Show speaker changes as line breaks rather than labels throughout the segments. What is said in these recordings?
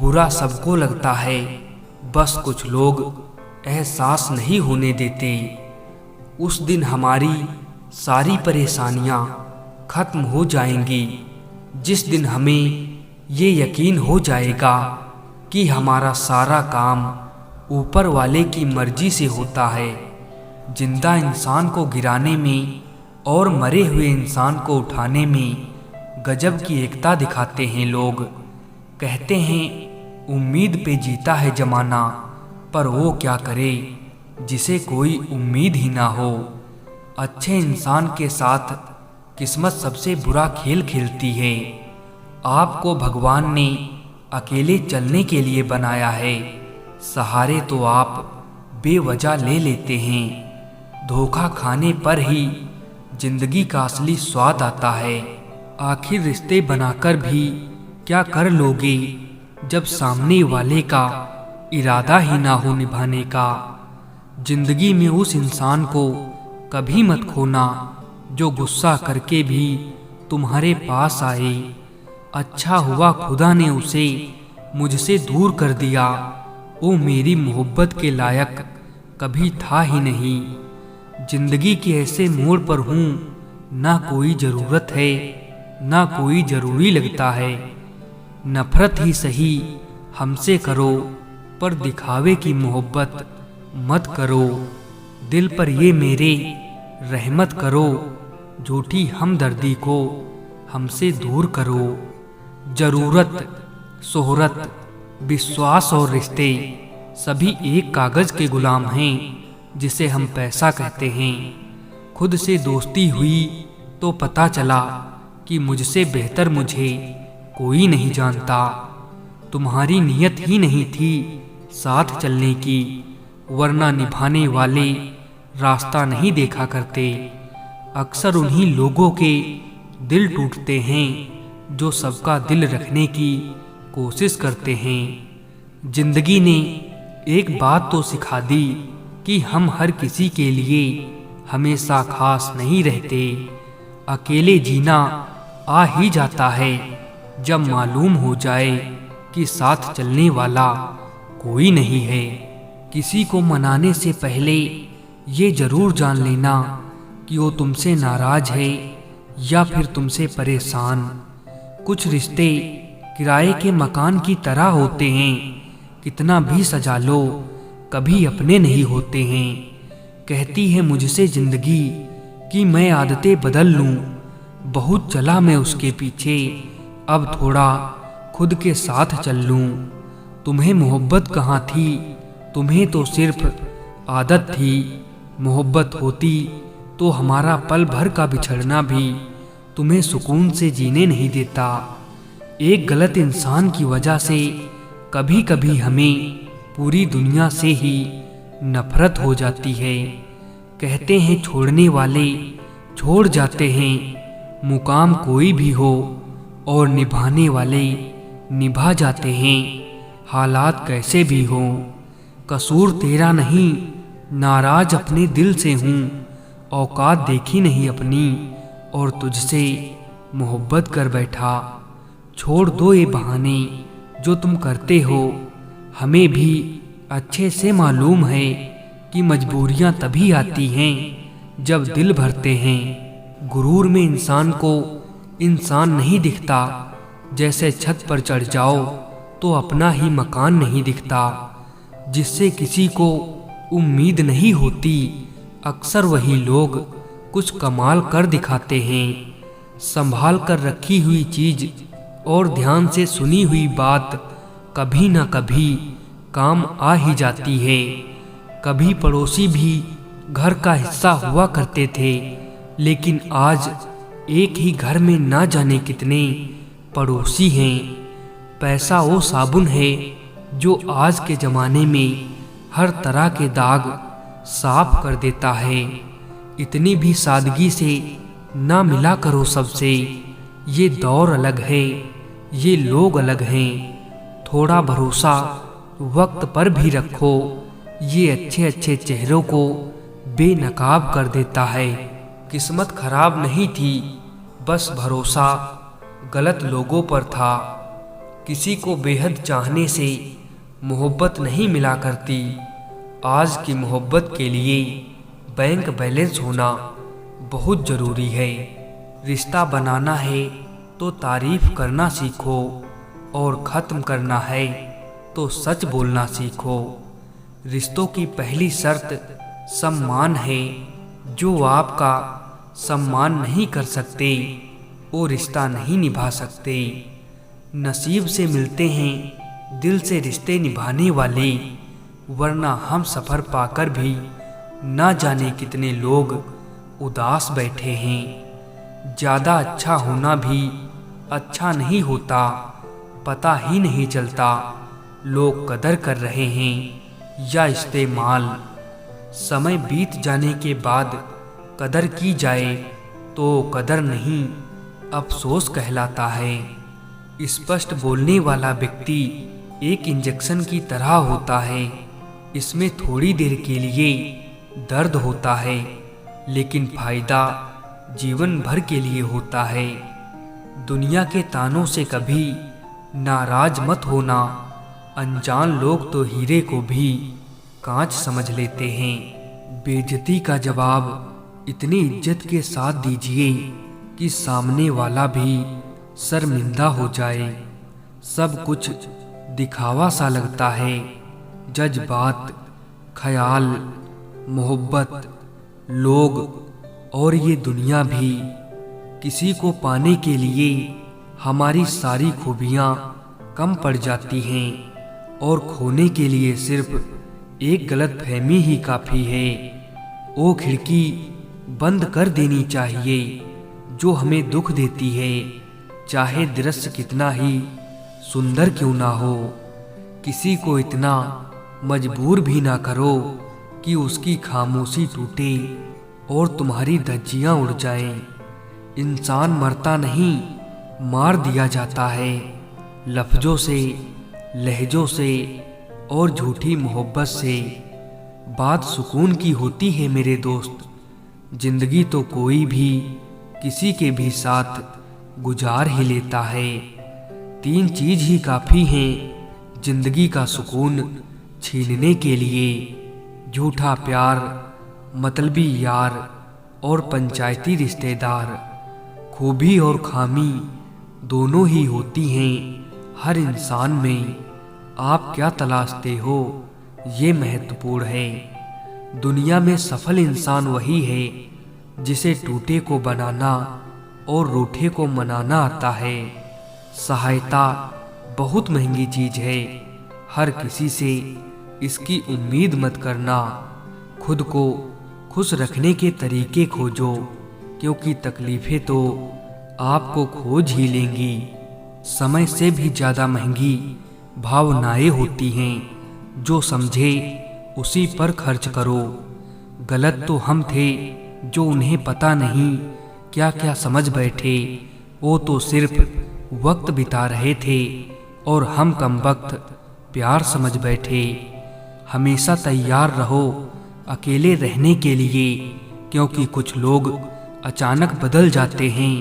बुरा सबको लगता है, बस कुछ लोग एहसास नहीं होने देते। उस दिन हमारी सारी परेशानियां खत्म हो जाएंगी, जिस दिन हमें ये यकीन हो जाएगा कि हमारा सारा काम ऊपर वाले की मर्जी से होता है। जिंदा इंसान को गिराने में और मरे हुए इंसान को उठाने में गजब की एकता दिखाते हैं लोग। कहते हैं उम्मीद पे जीता है जमाना, पर वो क्या करे जिसे कोई उम्मीद ही ना हो। अच्छे इंसान के साथ किस्मत सबसे बुरा खेल खेलती है। आपको भगवान ने अकेले चलने के लिए बनाया है, सहारे तो आप बेवजह ले लेते हैं। धोखा खाने पर ही जिंदगी का असली स्वाद आता है। आखिर रिश्ते बनाकर भी क्या कर लोगे जब सामने वाले का इरादा ही ना हो निभाने का। जिंदगी में उस इंसान को कभी मत खोना जो गुस्सा करके भी तुम्हारे पास आए। अच्छा हुआ खुदा ने उसे मुझसे दूर कर दिया, वो मेरी मोहब्बत के लायक कभी था ही नहीं। जिंदगी के ऐसे मोड़ पर हूँ, ना कोई ज़रूरत है ना कोई ज़रूरी लगता है। नफरत ही सही हमसे करो, पर दिखावे की मोहब्बत मत करो। दिल पर ये मेरे रहमत करो, झूठी हमदर्दी को हमसे दूर करो। ज़रूरत, शोहरत, विश्वास और रिश्ते सभी एक कागज़ के गुलाम हैं जिसे हम पैसा कहते हैं। खुद से दोस्ती हुई तो पता चला कि मुझसे बेहतर मुझे कोई नहीं जानता। तुम्हारी नियत ही नहीं थी साथ चलने की, वरना निभाने वाले रास्ता नहीं देखा करते। अक्सर उन्हीं लोगों के दिल टूटते हैं जो सबका दिल रखने की कोशिश करते हैं। जिंदगी ने एक बात तो सिखा दी कि हम हर किसी के लिए हमेशा खास नहीं रहते। अकेले जीना आ ही जाता है जब मालूम हो जाए कि साथ चलने वाला कोई नहीं है। किसी को मनाने से पहले ये जरूर जान लेना कि वो तुमसे नाराज है या फिर तुमसे परेशान। कुछ रिश्ते किराए के मकान की तरह होते हैं, कितना भी सजा लो कभी अपने नहीं होते हैं। कहती है मुझसे जिंदगी कि मैं आदतें बदल लूं, बहुत चला मैं उसके पीछे, अब थोड़ा खुद के साथ चल लूं। तुम्हें मोहब्बत कहाँ थी, तुम्हें तो सिर्फ आदत थी। मोहब्बत होती तो हमारा पल भर का बिछड़ना भी तुम्हें सुकून से जीने नहीं देता। एक गलत इंसान की वजह से कभी कभी हमें पूरी दुनिया से ही नफरत हो जाती है। कहते हैं छोड़ने वाले छोड़ जाते हैं, मुकाम कोई भी हो, और निभाने वाले निभा जाते हैं, हालात कैसे भी हों। कसूर तेरा नहीं, नाराज अपने दिल से हूँ, औकात देखी नहीं अपनी और तुझसे मोहब्बत कर बैठा। छोड़ दो ये बहाने जो तुम करते हो, हमें भी अच्छे से मालूम है कि मजबूरियां तभी आती हैं जब दिल भरते हैं। गुरूर में इंसान को इंसान नहीं दिखता, जैसे छत पर चढ़ जाओ तो अपना ही मकान नहीं दिखता। जिससे किसी को उम्मीद नहीं होती, अक्सर वही लोग कुछ कमाल कर दिखाते हैं। संभाल कर रखी हुई चीज और ध्यान से सुनी हुई बात कभी ना कभी काम आ ही जाती है। कभी पड़ोसी भी घर का हिस्सा हुआ करते थे, लेकिन आज एक ही घर में ना जाने कितने पड़ोसी हैं। पैसा वो साबुन है जो आज के ज़माने में हर तरह के दाग साफ कर देता है। इतनी भी सादगी से ना मिला करो सबसे, ये दौर अलग है, ये लोग अलग हैं। थोड़ा भरोसा वक्त पर भी रखो, ये अच्छे अच्छे चेहरों को बेनकाब कर देता है। किस्मत खराब नहीं थी, बस भरोसा गलत लोगों पर था। किसी को बेहद चाहने से मोहब्बत नहीं मिला करती। आज की मोहब्बत के लिए बैंक बैलेंस होना बहुत ज़रूरी है। रिश्ता बनाना है तो तारीफ करना सीखो, और ख़त्म करना है तो सच बोलना सीखो। रिश्तों की पहली शर्त सम्मान है। जो आपका सम्मान नहीं कर सकते वो रिश्ता नहीं निभा सकते। नसीब से मिलते हैं दिल से रिश्ते निभाने वाले, वरना हम सफ़र पाकर भी ना जाने कितने लोग उदास बैठे हैं। ज़्यादा अच्छा होना भी अच्छा नहीं होता, पता ही नहीं चलता लोग कदर कर रहे हैं या इस्तेमाल। समय बीत जाने के बाद कदर की जाए तो कदर नहीं, अफसोस कहलाता है। स्पष्ट बोलने वाला व्यक्ति एक इंजेक्शन की तरह होता है। इसमें थोड़ी देर के लिए दर्द होता है, लेकिन फायदा जीवन भर के लिए होता है। दुनिया के तानों से कभी नाराज मत होना। अनजान लोग तो हीरे को भी कांच समझ लेते हैं। बेइज्जती का जवाब इतनी इज्जत के साथ दीजिए कि सामने वाला भी शर्मिंदा हो जाए। सब कुछ दिखावा सा लगता है। जज्बात, ख्याल, मोहब्बत, लोग और ये दुनिया भी किसी को पाने के लिए हमारी सारी खूबियाँ कम पड़ जाती हैं, और खोने के लिए सिर्फ एक गलतफहमी ही काफ़ी है। वो खिड़की बंद कर देनी चाहिए जो हमें दुख देती है, चाहे दृश्य कितना ही सुंदर क्यों ना हो। किसी को इतना मजबूर भी ना करो कि उसकी खामोशी टूटे और तुम्हारी धज्जियाँ उड़ जाएं। इंसान मरता नहीं, मार दिया जाता है, लफ्ज़ों से, लहजों से और झूठी मोहब्बत से। बात सुकून की होती है मेरे दोस्त। जिंदगी तो कोई भी किसी के भी साथ गुजार ही लेता है। 3 चीज़ ही काफ़ी हैं जिंदगी का सुकून छीनने के लिए: झूठा प्यार, मतलबी यार और पंचायती रिश्तेदार। खूबी और खामी दोनों ही होती हैं हर इंसान में। आप क्या तलाशते हो ये महत्वपूर्ण है। दुनिया में सफल इंसान वही है जिसे टूटे को बनाना और रूठे को मनाना आता है। सहायता बहुत महंगी चीज़ है, हर किसी से इसकी उम्मीद मत करना। खुद को खुश रखने के तरीके खोजो, क्योंकि तकलीफ़ें तो आपको खोज ही लेंगी। समय से भी ज़्यादा महंगी भावनाएं होती हैं। जो समझे उसी पर खर्च करो। गलत तो हम थे जो उन्हें पता नहीं क्या क्या समझ बैठे। वो तो सिर्फ वक्त बिता रहे थे और हम कमबख्त प्यार समझ बैठे। हमेशा तैयार रहो अकेले रहने के लिए, क्योंकि कुछ लोग अचानक बदल जाते हैं।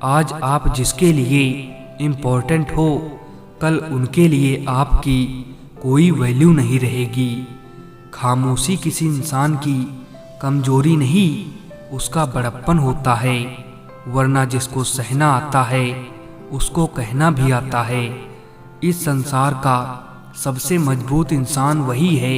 आज आप जिसके लिए इम्पोर्टेंट हो, कल उनके लिए आपकी कोई वैल्यू नहीं रहेगी। खामोशी किसी इंसान की कमजोरी नहीं, उसका बड़प्पन होता है। वरना जिसको सहना आता है उसको कहना भी आता है। इस संसार का सबसे मजबूत इंसान वही है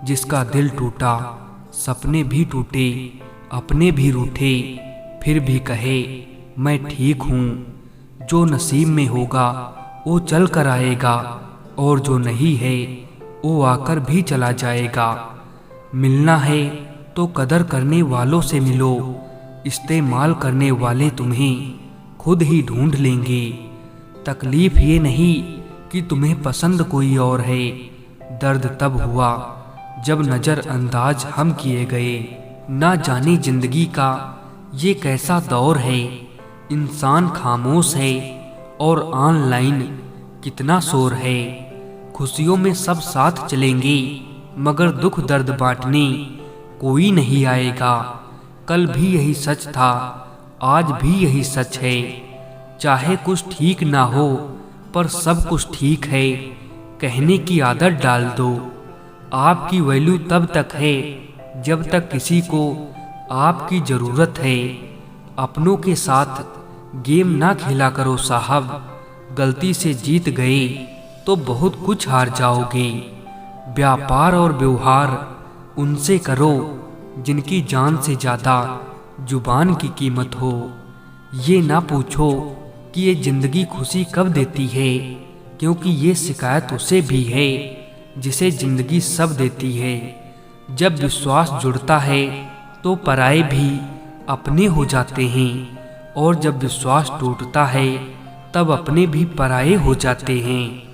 जिसका दिल टूटा, सपने भी टूटे, अपने भी रूठे, फिर भी कहे मैं ठीक हूँ। जो नसीब में होगा वो चल कर आएगा, और जो नहीं है वो आकर भी चला जाएगा। मिलना है तो कदर करने वालों से मिलो, इस्तेमाल करने वाले तुम्हें खुद ही ढूंढ लेंगे। तकलीफ ये नहीं कि तुम्हें पसंद कोई और है, दर्द तब हुआ जब नज़रअंदाज हम किए गए। ना जाने जिंदगी का ये कैसा दौर है, इंसान खामोश है और ऑनलाइन कितना शोर है। खुशियों में सब साथ चलेंगे, मगर दुख दर्द बांटने कोई नहीं आएगा। कल भी यही सच था, आज भी यही सच है। चाहे कुछ ठीक ना हो पर सब कुछ ठीक है कहने की आदत डाल दो। आपकी वैल्यू तब तक है जब तक किसी को आपकी ज़रूरत है। अपनों के साथ गेम ना खेला करो साहब। गलती से जीत गए तो बहुत कुछ हार जाओगे। व्यापार और व्यवहार उनसे करो जिनकी जान से ज़्यादा जुबान की कीमत हो। ये ना पूछो कि ये ज़िंदगी खुशी कब देती है, क्योंकि ये शिकायत उसे भी है जिसे ज़िंदगी सब देती है। जब विश्वास जुड़ता है तो पराये भी अपने हो जाते हैं, और जब विश्वास टूटता है तब अपने भी पराये हो जाते हैं।